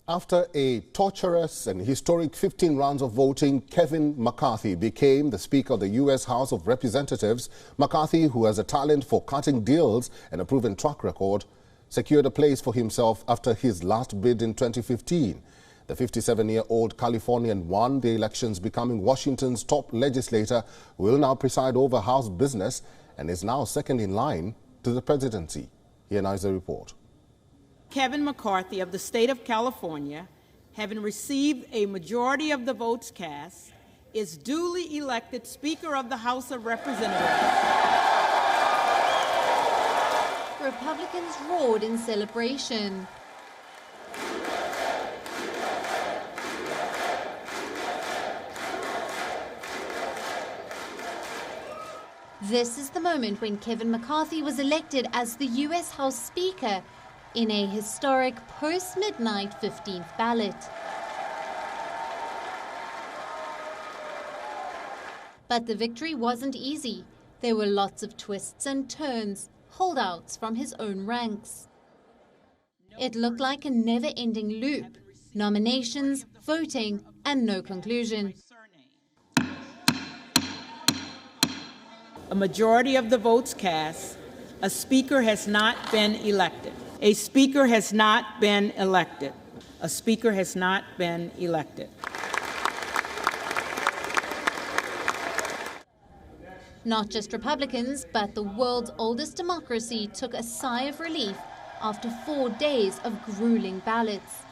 After a torturous and historic 15 rounds of voting, Kevin McCarthy became the Speaker of the U.S. House of Representatives. McCarthy, who has a talent for cutting deals and a proven track record, secured a place for himself after his last bid in 2015. The 57-year-old Californian won the elections, becoming Washington's top legislator, who will now preside over House business and is now second in line to the presidency. Here now is the report. Kevin McCarthy of the state of California, having received a majority of the votes cast, is duly elected Speaker of the House of Representatives. Republicans roared in celebration. This is the moment when Kevin McCarthy was elected as the U.S. House Speaker in a historic post-midnight 15th ballot. But the victory wasn't easy. There were lots of twists and turns, holdouts from his own ranks. It looked like a never-ending loop. Nominations, voting, and no conclusion. A majority of the votes cast, a speaker has not been elected. A speaker has not been elected. A speaker has not been elected. Not just Republicans, but the world's oldest democracy took a sigh of relief after 4 days of grueling ballots.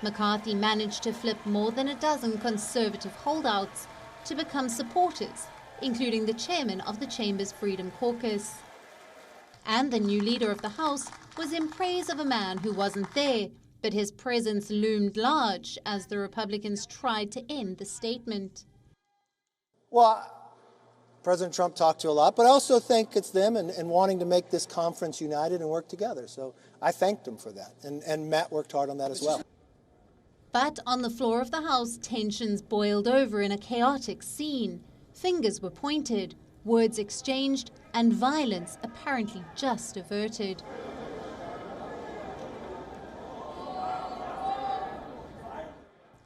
McCarthy managed to flip more than a dozen conservative holdouts to become supporters, including the chairman of the Chamber's Freedom Caucus. And the new leader of the House was in praise of a man who wasn't there, but his presence loomed large as the Republicans tried to end the statement. Well, President Trump talked to a lot, but I also think it's them and wanting to make this conference united and work together. So I thanked him for that, and Matt worked hard on that as well. But on the floor of the House, tensions boiled over in a chaotic scene. Fingers were pointed, words exchanged, and violence apparently just averted.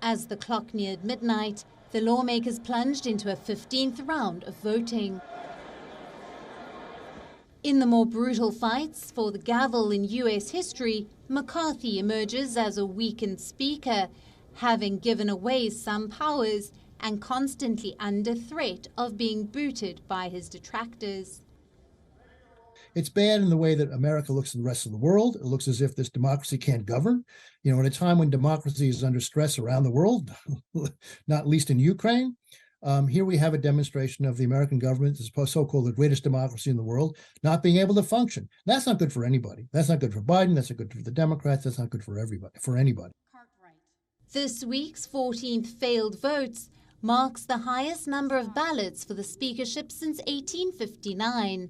As the clock neared midnight, the lawmakers plunged into a 15th round of voting. In the more brutal fights for the gavel in U.S. history, McCarthy emerges as a weakened speaker, having given away some powers and constantly under threat of being booted by his detractors. It's bad in the way that America looks at the rest of the world. It looks as if this democracy can't govern. You know, in a time when democracy is under stress around the world, not least in Ukraine, here we have a demonstration of the American government, the so-called the greatest democracy in the world, not being able to function. That's not good for anybody. That's not good for Biden. That's not good for the Democrats. That's not good for everybody, for anybody. This week's 14th failed votes marks the highest number of ballots for the speakership since 1859.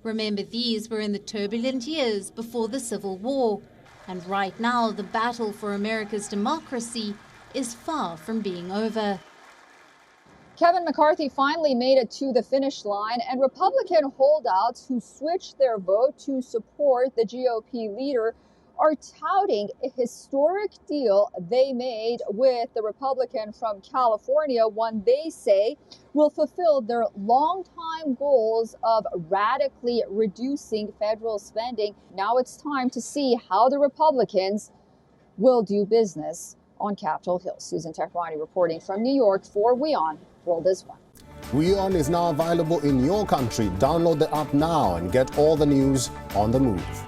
Remember, these were in the turbulent years before the Civil War. And right now, the battle for America's democracy is far from being over. Kevin McCarthy finally made it to the finish line, and Republican holdouts who switched their vote to support the GOP leader are touting a historic deal they made with the Republican from California, one they say will fulfill their longtime goals of radically reducing federal spending. Now it's time to see how the Republicans will do business on Capitol Hill. Susan Tehrani reporting from New York for WION World is One. WION is now available in your country. Download the app now and get all the news on the move.